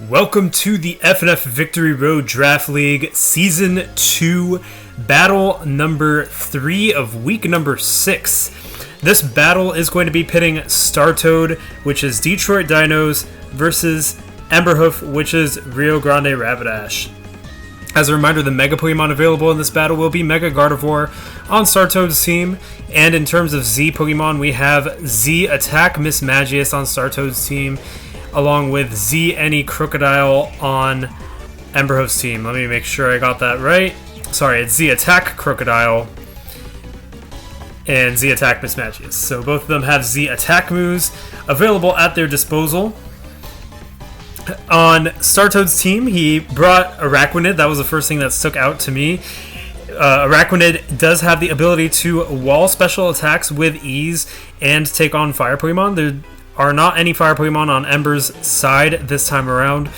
Welcome to the FnF Victory Road Draft League Season 2, battle number 3 of week number 6. This battle is going to be pitting Startoad, which is Detroit Deinos, versus Emberhoof, which is Rio Grande Rapidash. As a reminder, the Mega Pokemon available in this battle will be Mega Gardevoir on Startoad's team, and in terms of Z Pokemon, we have Z Attack Mismagius on Startoad's team, along with Z Any Crocodile on Emberhoof's team. Let me make sure I got that right. Sorry, it's Z Attack Crocodile and Z Attack Mismagius. So both of them have Z Attack moves available at their disposal. On Startoad's team, he brought Araquanid. That was the first thing that stuck out to me. Araquanid does have the ability to wall special attacks with ease and take on fire Pokemon. There are not any fire Pokemon on Ember's side this time around,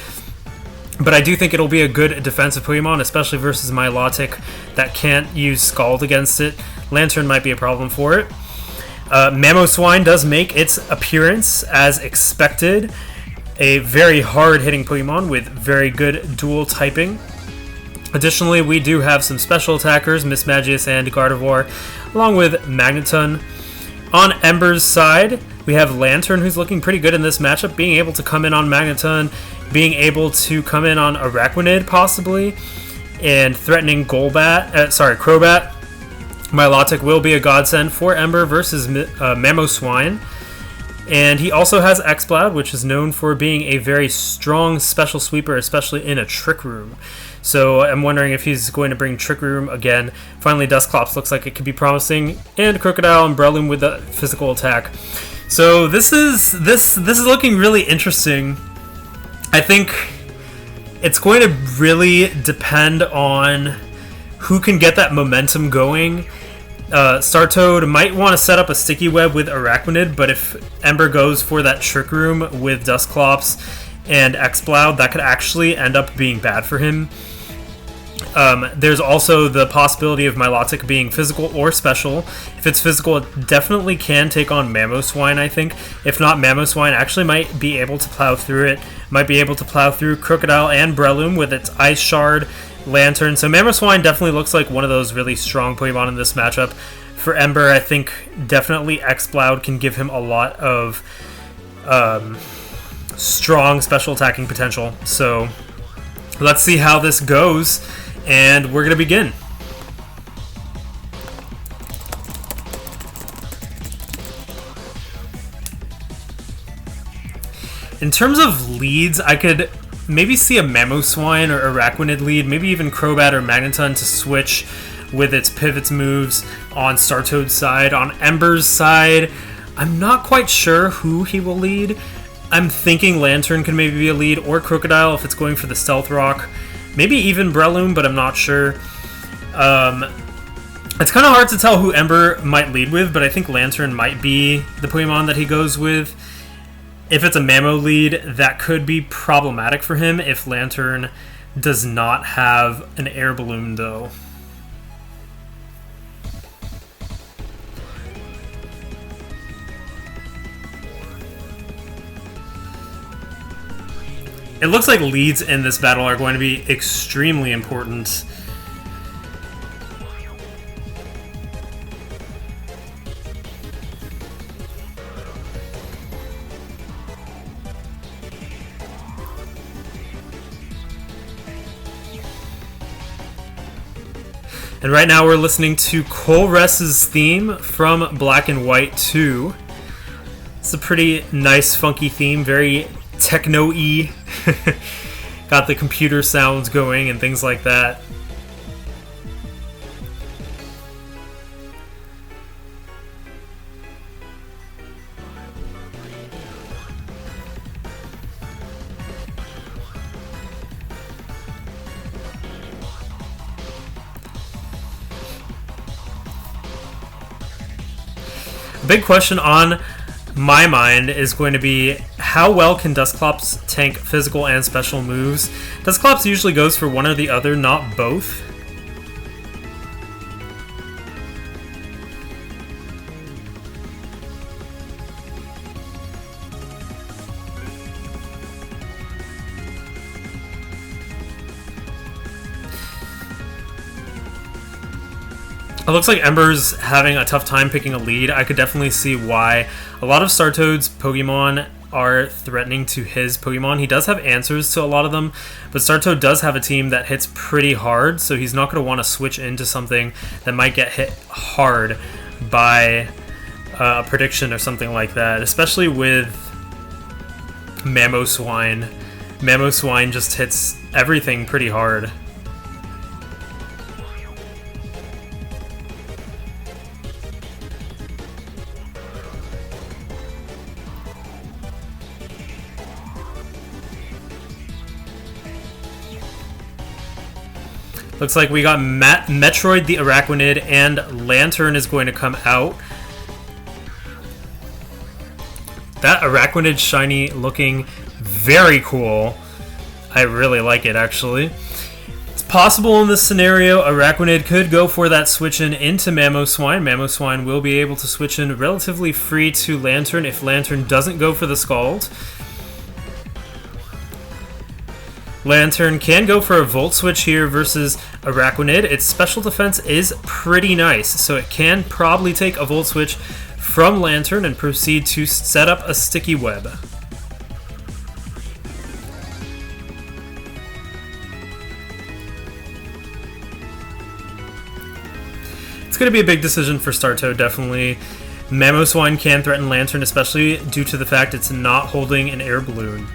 but I do think it'll be a good defensive Pokemon, especially versus Milotic that can't use Scald against it. Lantern might be a problem for it. Mamoswine does make its appearance as expected. A very hard-hitting Pokemon with very good dual typing. Additionally, we do have some special attackers, Mismagius and Gardevoir, along with Magneton. On Ember's side, we have Lantern, who's looking pretty good in this matchup, being able to come in on Magneton, being able to come in on Araquanid, possibly, and threatening Crobat. Milotic will be a godsend for Ember versus Mamoswine. And he also has Exploud, which is known for being a very strong special sweeper, especially in a Trick Room. So I'm wondering if he's going to bring Trick Room again. Finally, Dusclops looks like it could be promising, and Crocodile and Breloom with the physical attack. So this is looking really interesting. I think it's going to really depend on who can get that momentum going. Startoad might want to set up a Sticky Web with Araquanid, but if Ember goes for that Trick Room with Dusclops and Exploud, that could actually end up being bad for him. There's also the possibility of Milotic being physical or special. If it's physical, it definitely can take on Mamoswine, I think. If not, Mamoswine actually might be able to plow through it. Might be able to plow through Crocodile and Breloom with its Ice Shard, Lantern. So Mamoswine definitely looks like one of those really strong Pokemon in this matchup. For Ember, I think definitely Exploud can give him a lot of strong special attacking potential. So let's see how this goes, and we're going to begin. In terms of leads, I could maybe see a Mamoswine or Araquanid lead, maybe even Crobat or Magneton to switch with its pivots moves on Startoad's side. On Ember's side, I'm not quite sure who he will lead. I'm thinking Lantern can maybe be a lead, or Crocodile if it's going for the Stealth Rock. Maybe even Breloom, but I'm not sure. It's kind of hard to tell who Ember might lead with, but I think Lantern might be the Pokemon that he goes with. If it's a Mamo lead, that could be problematic for him if Lantern does not have an Air Balloon, though. It looks like leads in this battle are going to be extremely important. And right now we're listening to Colress's theme from Black and White 2. It's a pretty nice, funky theme, very techno-y. Got the computer sounds going and things like that. Big question on my mind is going to be, how well can Dusclops tank physical and special moves? Dusclops usually goes for one or the other, not both. It looks like Ember's having a tough time picking a lead. I could definitely see why. A lot of Startoad's Pokemon are threatening to his Pokemon. He does have answers to a lot of them, but Startoad does have a team that hits pretty hard, so he's not going to want to switch into something that might get hit hard by a prediction or something like that, especially with Mamoswine. Mamoswine just hits everything pretty hard. Looks like we got Metroid the Araquanid, and Lantern is going to come out. That Araquanid shiny looking very cool. I really like it, actually. It's possible in this scenario Araquanid could go for that switch in into Mamoswine. Mamoswine will be able to switch in relatively free to Lantern if Lantern doesn't go for the Scald. Lantern can go for a Volt Switch here versus Araquanid. Its special defense is pretty nice, so it can probably take a Volt Switch from Lantern and proceed to set up a Sticky Web. It's going to be a big decision for Startoad, definitely. Mamoswine can threaten Lantern, especially due to the fact it's not holding an Air Balloon.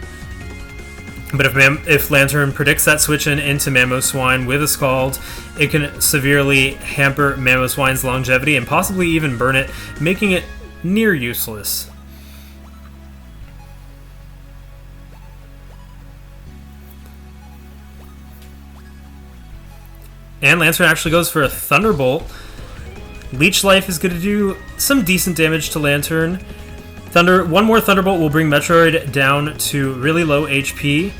But if Lantern predicts that switch into Mamoswine with a Scald, it can severely hamper Mamoswine's longevity and possibly even burn it, making it near useless. And Lantern actually goes for a Thunderbolt. Leech Life is going to do some decent damage to Lantern. One more Thunderbolt will bring Metroid down to really low HP.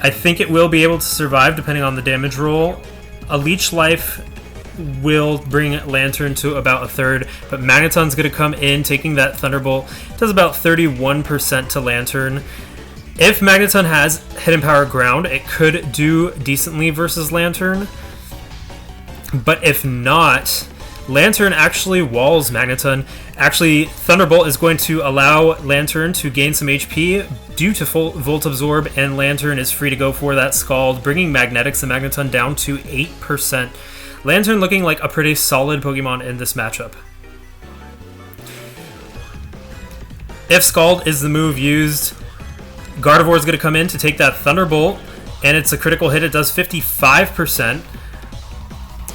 I think it will be able to survive depending on the damage roll. A Leech Life will bring Lantern to about a third, but Magneton's going to come in, taking that Thunderbolt. It does about 31% to Lantern. If Magneton has Hidden Power Ground, it could do decently versus Lantern. But if not, Lantern actually walls Magneton. Actually, Thunderbolt is going to allow Lantern to gain some HP due to Volt Absorb, and Lantern is free to go for that Scald, bringing Magnetics and Magneton down to 8%. Lantern looking like a pretty solid Pokemon in this matchup. If Scald is the move used, Gardevoir is going to come in to take that Thunderbolt, and it's a critical hit. It does 55%.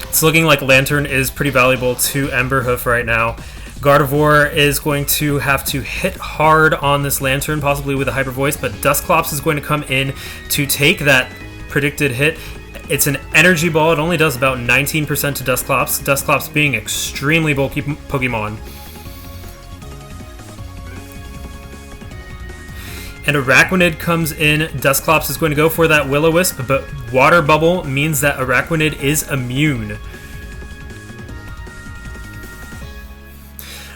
It's looking like Lantern is pretty valuable to Emberhoof right now. Gardevoir is going to have to hit hard on this Lantern, possibly with a Hyper Voice, but Dusclops is going to come in to take that predicted hit. It's an Energy Ball. It only does about 19% to Dusclops. Dusclops being extremely bulky Pokemon. And Araquanid comes in. Dusclops is going to go for that Will-O-Wisp, but Water Bubble means that Araquanid is immune.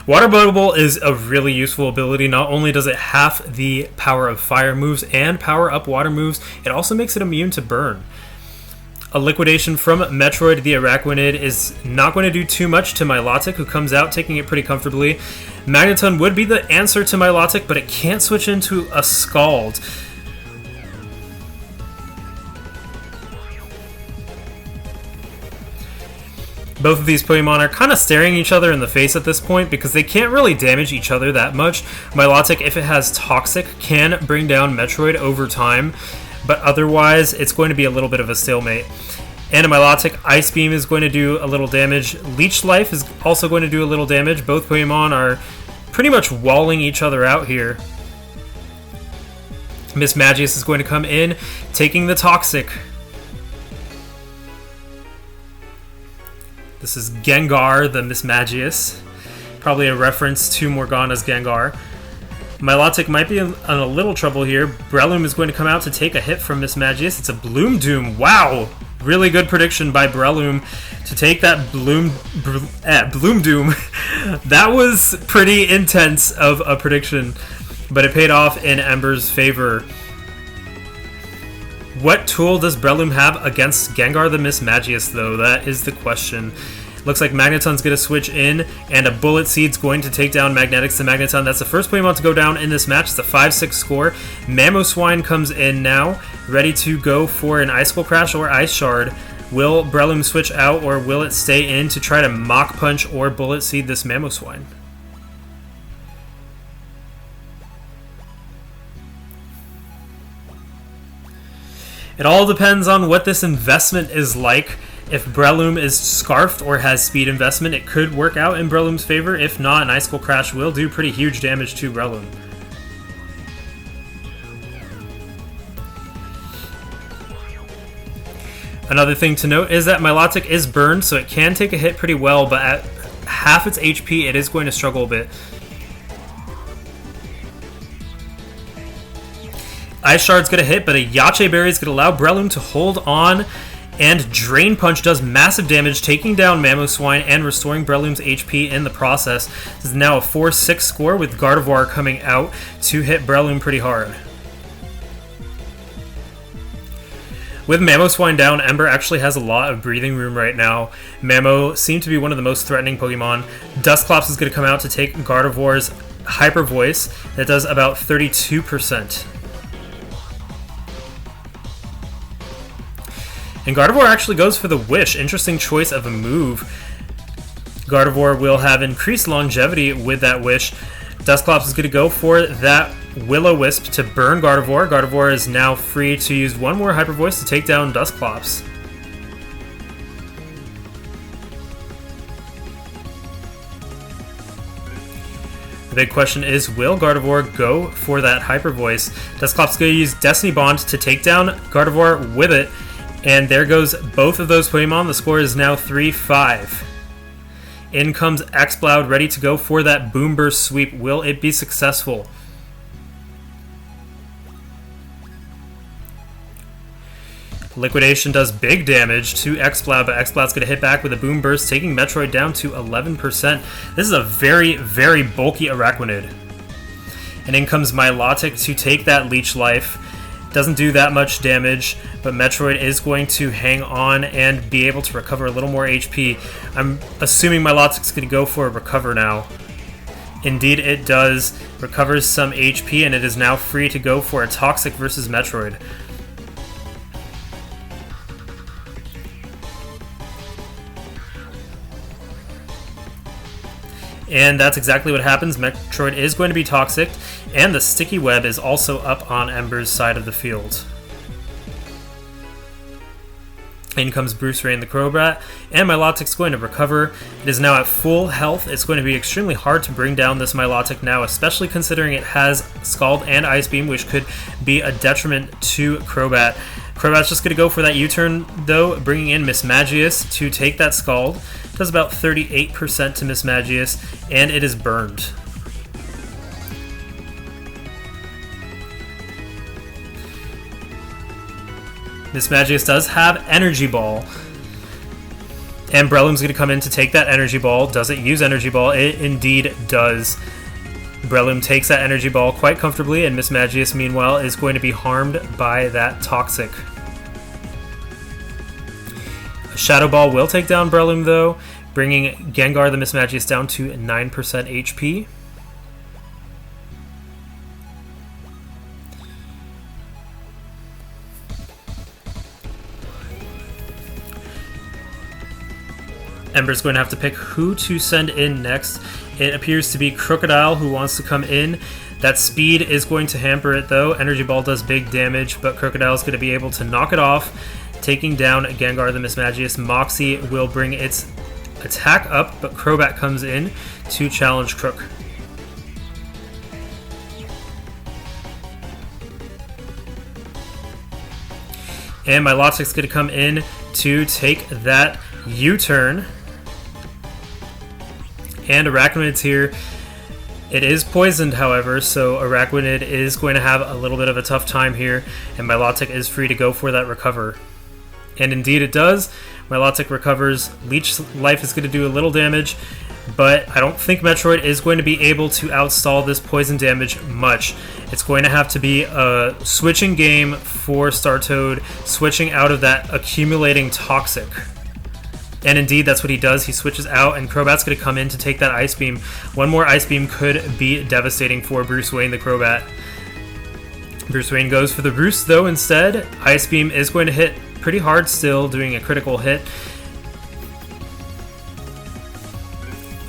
Water Bubble is a really useful ability. Not only does it have the power of fire moves and power up water moves, it also makes it immune to burn. A Liquidation from Metroid the Araquanid is not going to do too much to Milotic, who comes out taking it pretty comfortably. Magneton would be the answer to Milotic, but it can't switch into a Scald. Both of these Pokemon are kind of staring each other in the face at this point because they can't really damage each other that much. Milotic, if it has Toxic, can bring down Metroid over time, but otherwise it's going to be a little bit of a stalemate. And a Milotic Ice Beam is going to do a little damage. Leech Life is also going to do a little damage. Both Pokemon are pretty much walling each other out here. Miss Magius is going to come in, taking the Toxic. This is Gengar, the Miss Magius. Probably a reference to Morgana's Gengar. Milotic might be in a little trouble here. Breloom is going to come out to take a hit from Miss Magius. It's a Bloom Doom. Wow! Really good prediction by Breloom to take that Bloom Doom. That was pretty intense of a prediction, but it paid off in Ember's favor. What tool does Breloom have against Gengar the Miss Magius, though? That is the question. Looks like Magneton's going to switch in, and a Bullet Seed's going to take down Magnetics to Magneton. That's the first Pokemon to go down in this match. It's a 5-6 score. Mamoswine comes in now, ready to go for an Icicle Crash or Ice Shard. Will Breloom switch out, or will it stay in to try to Mach Punch or Bullet Seed this Mamoswine? It all depends on what this investment is like. If Breloom is Scarfed or has speed investment, it could work out in Breloom's favor. If not, an Icicle Crash will do pretty huge damage to Breloom. Another thing to note is that Milotic is burned, so it can take a hit pretty well, but at half its HP, it is going to struggle a bit. Ice Shard's going to hit, but a Yache Berry is going to allow Breloom to hold on, and Drain Punch does massive damage, taking down Mamoswine and restoring Breloom's HP in the process. This is now a 4-6 score with Gardevoir coming out to hit Breloom pretty hard. With Mamoswine down, Ember actually has a lot of breathing room right now. Mamo seemed to be one of the most threatening Pokemon. Dusclops is going to come out to take Gardevoir's Hyper Voice. That does about 32%. And Gardevoir actually goes for the Wish. Interesting choice of a move. Gardevoir will have increased longevity with that Wish. Dusclops is going to go for that Will-O-Wisp to burn Gardevoir. Gardevoir is now free to use one more Hyper Voice to take down Dusclops. The big question is, will Gardevoir go for that Hyper Voice? Dusclops is going to use Destiny Bond to take down Gardevoir with it. And there goes both of those Pokemon. The score is now 3-5. In comes Exploud, ready to go for that Boom Burst sweep. Will it be successful? Liquidation does big damage to Exploud, but Exploud's going to hit back with a Boom Burst, taking Metroid down to 11%. This is a very, very bulky Araquanid. And in comes Milotic to take that Leech Life. Doesn't do that much damage, but Metroid is going to hang on and be able to recover a little more HP. I'm assuming Milotic's going to go for a Recover now. Indeed it does. Recovers some HP, and it is now free to go for a Toxic versus Metroid. And that's exactly what happens. Metroid is going to be Toxic, and the Sticky Web is also up on Ember's side of the field. In comes Bruce Ray and the Crobat, and Milotic's going to recover. It is now at full health. It's going to be extremely hard to bring down this Milotic now, especially considering it has Scald and Ice Beam, which could be a detriment to Crobat. Crobat's just going to go for that U-turn, though, bringing in Mismagius to take that Scald. Does about 38% to Mismagius, and it is burned. Mismagius does have Energy Ball, and Breloom's going to come in to take that Energy Ball. Does it use Energy Ball? It indeed does. Breloom takes that Energy Ball quite comfortably, and Mismagius, meanwhile, is going to be harmed by that Toxic. Shadow Ball will take down Breloom, though, bringing Gengar the Mismagius down to 9% HP. Ember's going to have to pick who to send in next. It appears to be Crocodile who wants to come in. That speed is going to hamper it, though. Energy Ball does big damage, but Crocodile is going to be able to knock it off, taking down Gengar the Mismagius. Moxie will bring its attack up, but Crobat comes in to challenge Crook. And Milotic's going to come in to take that U-turn. And Araquanid's here. It is poisoned, however, so Araquanid is going to have a little bit of a tough time here, and Milotic is free to go for that Recover. And indeed it does. Milotic recovers. Leech Life is going to do a little damage, but I don't think Metroid is going to be able to outstall this poison damage much. It's going to have to be a switching game for Startoad, switching out of that accumulating Toxic. And indeed, that's what he does. He switches out, and Crobat's going to come in to take that Ice Beam. One more Ice Beam could be devastating for Bruce Wayne, the Crobat. Bruce Wayne goes for the Roost, though, instead. Ice Beam is going to hit pretty hard still, doing a critical hit.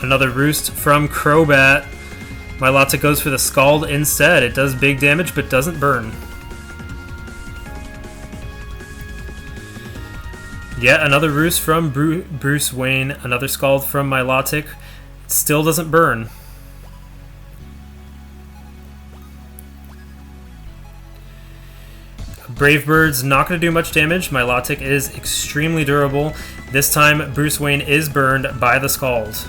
Another Roost from Crobat. Milotic goes for the Scald instead. It does big damage, but doesn't burn. Yet another Roost from Bruce Wayne. Another Scald from Milotic. Still doesn't burn. Brave Bird's not going to do much damage. Milotic is extremely durable. This time, Bruce Wayne is burned by the Scald.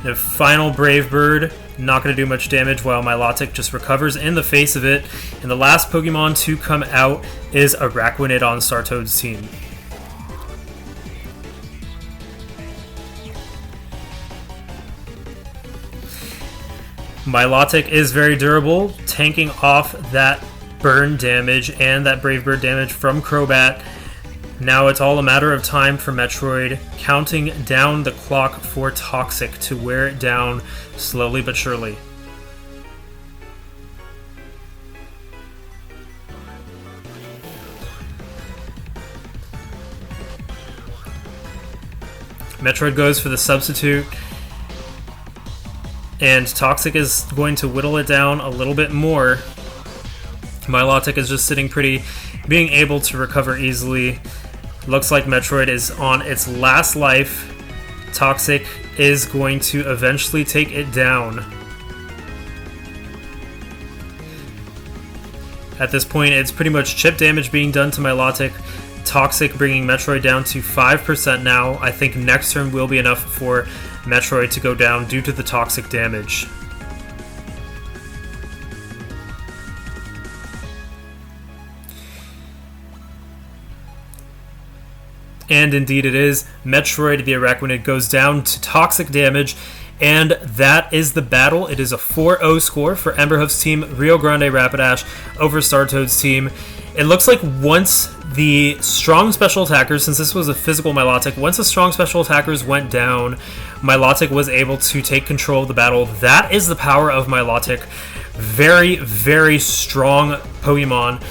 The final Brave Bird, not going to do much damage, while Milotic just recovers in the face of it. And the last Pokemon to come out is Araquanid on Startoad's team. Milotic is very durable, tanking off that burn damage and that Brave Bird damage from Crobat. Now it's all a matter of time for Metroid, counting down the clock for Toxic to wear it down slowly but surely. Metroid goes for the substitute, and Toxic is going to whittle it down a little bit more. Milotic is just sitting pretty, being able to recover easily. Looks like Metroid is on its last life. Toxic is going to eventually take it down. At this point, it's pretty much chip damage being done to Milotic. Toxic bringing Metroid down to 5% now. I think next turn will be enough for Metroid to go down due to the Toxic damage. And indeed it is. Metroid the Araquanid goes down to Toxic damage, and that is the battle. It is a 4-0 score for Emberhoof's team, Rio Grande Rapidash over Startoad's team. It looks like once the strong special attackers, since this was a physical Milotic, once the strong special attackers went down, Milotic was able to take control of the battle. That is the power of Milotic. Very, very strong Pokemon.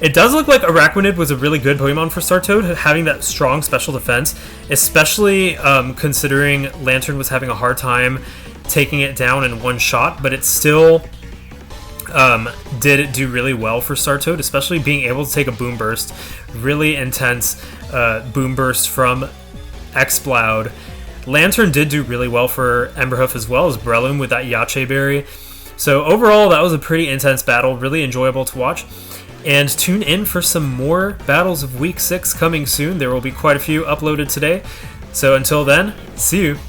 It does look like Araquanid was a really good Pokemon for Startoad, having that strong special defense, especially considering Lantern was having a hard time taking it down in one shot, but it still did do really well for Startoad, especially being able to take a Boom Burst, really intense Boom Burst from Exploud. Lantern did do really well for Emberhoof as well as Breloom with that Yache Berry. So overall, that was a pretty intense battle, really enjoyable to watch. And tune in for some more battles of Week 6 coming soon. There will be quite a few uploaded today. So until then, see you.